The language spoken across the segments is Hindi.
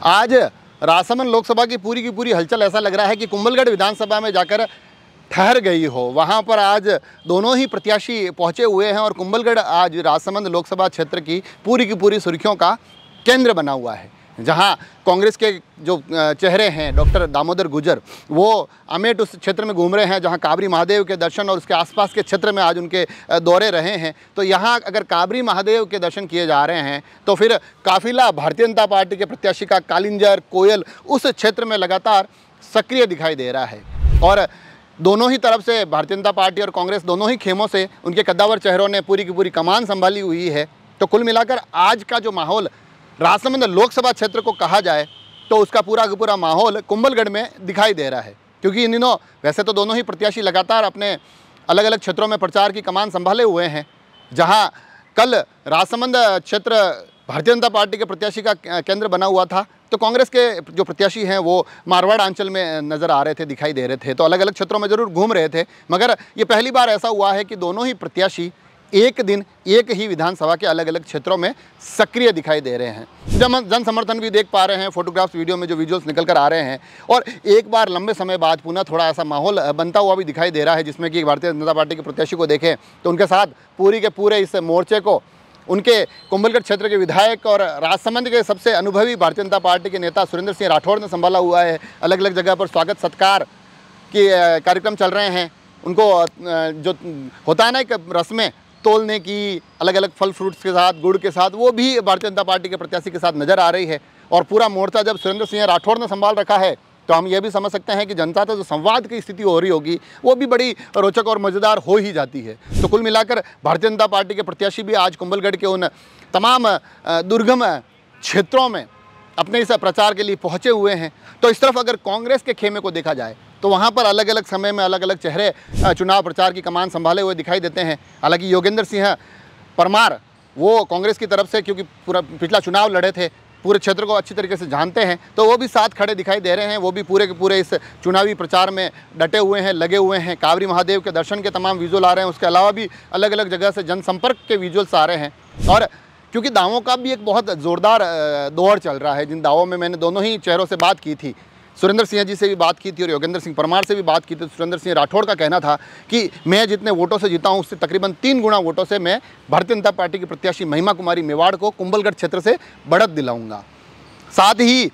आज राजसमंद लोकसभा की पूरी हलचल ऐसा लग रहा है कि कुंभलगढ़ विधानसभा में जाकर ठहर गई हो। वहां पर आज दोनों ही प्रत्याशी पहुंचे हुए हैं और कुंभलगढ़ आज राजसमंद लोकसभा क्षेत्र की पूरी सुर्खियों का केंद्र बना हुआ है। जहां कांग्रेस के जो चेहरे हैं डॉक्टर दामोदर गुर्जर, वो अमेठ उस क्षेत्र में घूम रहे हैं जहां काबरी महादेव के दर्शन और उसके आसपास के क्षेत्र में आज उनके दौरे रहे हैं। तो यहां अगर काबरी महादेव के दर्शन किए जा रहे हैं तो फिर काफिला भारतीय जनता पार्टी के प्रत्याशी का कालिंजर कोयल उस क्षेत्र में लगातार सक्रिय दिखाई दे रहा है। और दोनों ही तरफ से भारतीय जनता पार्टी और कांग्रेस दोनों ही खेमों से उनके कद्दावर चेहरों ने पूरी की पूरी कमान संभाली हुई है। तो कुल मिलाकर आज का जो माहौल राजसमंद लोकसभा क्षेत्र को कहा जाए तो उसका पूरा माहौल कुंभलगढ़ में दिखाई दे रहा है, क्योंकि इन दिनों वैसे तो दोनों ही प्रत्याशी लगातार अपने अलग अलग क्षेत्रों में प्रचार की कमान संभाले हुए हैं। जहां कल राजसमंद क्षेत्र भारतीय जनता पार्टी के प्रत्याशी का केंद्र बना हुआ था, तो कांग्रेस के जो प्रत्याशी हैं वो मारवाड़ अंचल में नज़र आ रहे थे, दिखाई दे रहे थे। तो अलग अलग क्षेत्रों में ज़रूर घूम रहे थे, मगर ये पहली बार ऐसा हुआ है कि दोनों ही प्रत्याशी एक दिन एक ही विधानसभा के अलग अलग क्षेत्रों में सक्रिय दिखाई दे रहे हैं। जन समर्थन भी देख पा रहे हैं, फोटोग्राफ्स वीडियो में जो विजुअल्स निकल कर आ रहे हैं। और एक बार लंबे समय बाद पुनः थोड़ा ऐसा माहौल बनता हुआ भी दिखाई दे रहा है, जिसमें कि भारतीय जनता पार्टी के प्रत्याशी को देखें तो उनके साथ पूरी के पूरे इस मोर्चे को उनके कुंभलगढ़ क्षेत्र के विधायक और राजसमंद के सबसे अनुभवी भारतीय जनता पार्टी के नेता सुरेंद्र सिंह राठौड़ ने संभाला हुआ है। अलग अलग जगह पर स्वागत सत्कार के कार्यक्रम चल रहे हैं। उनको जो होता है ना एक रस्में तोलने की, अलग अलग फल फ्रूट्स के साथ, गुड़ के साथ, वो भी भारतीय जनता पार्टी के प्रत्याशी के साथ नजर आ रही है। और पूरा मोर्चा जब सुरेंद्र सिंह राठौड़ ने संभाल रखा है तो हम ये भी समझ सकते हैं कि जनता से जो संवाद की स्थिति हो रही होगी वो भी बड़ी रोचक और मज़ेदार हो ही जाती है। तो कुल मिलाकर भारतीय जनता पार्टी के प्रत्याशी भी आज कुंभलगढ़ के उन तमाम दुर्गम क्षेत्रों में अपने इस प्रचार के लिए पहुँचे हुए हैं। तो इस तरफ अगर कांग्रेस के खेमे को देखा जाए तो वहाँ पर अलग अलग समय में अलग अलग चेहरे चुनाव प्रचार की कमान संभाले हुए दिखाई देते हैं। हालांकि योगेंद्र सिंह परमार वो कांग्रेस की तरफ से, क्योंकि पूरा पिछला चुनाव लड़े थे, पूरे क्षेत्र को अच्छी तरीके से जानते हैं, तो वो भी साथ खड़े दिखाई दे रहे हैं। वो भी पूरे के पूरे इस चुनावी प्रचार में डटे हुए हैं, लगे हुए हैं। काबरी महादेव के दर्शन के तमाम विजुअल आ रहे हैं। उसके अलावा भी अलग अलग जगह से जनसंपर्क के विजुअल्स आ रहे हैं। और क्योंकि दावों का भी एक बहुत ज़ोरदार दौर चल रहा है, जिन दावों में मैंने दोनों ही चेहरों से बात की थी, सुरेंद्र सिंह जी से भी बात की थी और योगेंद्र सिंह परमार से भी बात की थी। सुरेंद्र सिंह राठौड़ का कहना था कि मैं जितने वोटों से जीता हूं उससे तकरीबन 3 गुना वोटों से मैं भारतीय जनता पार्टी की प्रत्याशी महिमा कुमारी मेवाड़ को कुंभलगढ़ क्षेत्र से बढ़त दिलाऊंगा। साथ ही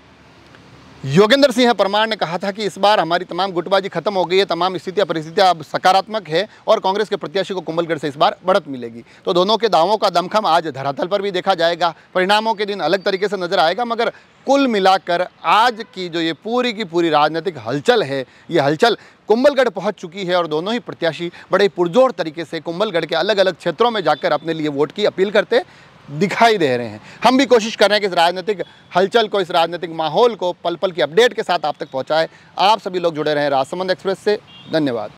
योगेंद्र सिंह परमार ने कहा था कि इस बार हमारी तमाम गुटबाजी खत्म हो गई है, तमाम स्थितियां परिस्थितियां अब सकारात्मक है और कांग्रेस के प्रत्याशी को कुंभलगढ़ से इस बार बढ़त मिलेगी। तो दोनों के दावों का दमखम आज धरातल पर भी देखा जाएगा। परिणामों के दिन अलग तरीके से नजर आएगा, मगर कुल मिलाकर आज की जो ये पूरी की पूरी राजनीतिक हलचल है, ये हलचल कुंभलगढ़ पहुंच चुकी है और दोनों ही प्रत्याशी बड़े पुरजोर तरीके से कुंभलगढ़ के अलग अलग क्षेत्रों में जाकर अपने लिए वोट की अपील करते दिखाई दे रहे हैं। हम भी कोशिश कर रहे हैं कि इस राजनीतिक हलचल को, इस राजनीतिक माहौल को पल पल की अपडेट के साथ आप तक पहुंचाएं। आप सभी लोग जुड़े रहें राजसमंद एक्सप्रेस से। धन्यवाद।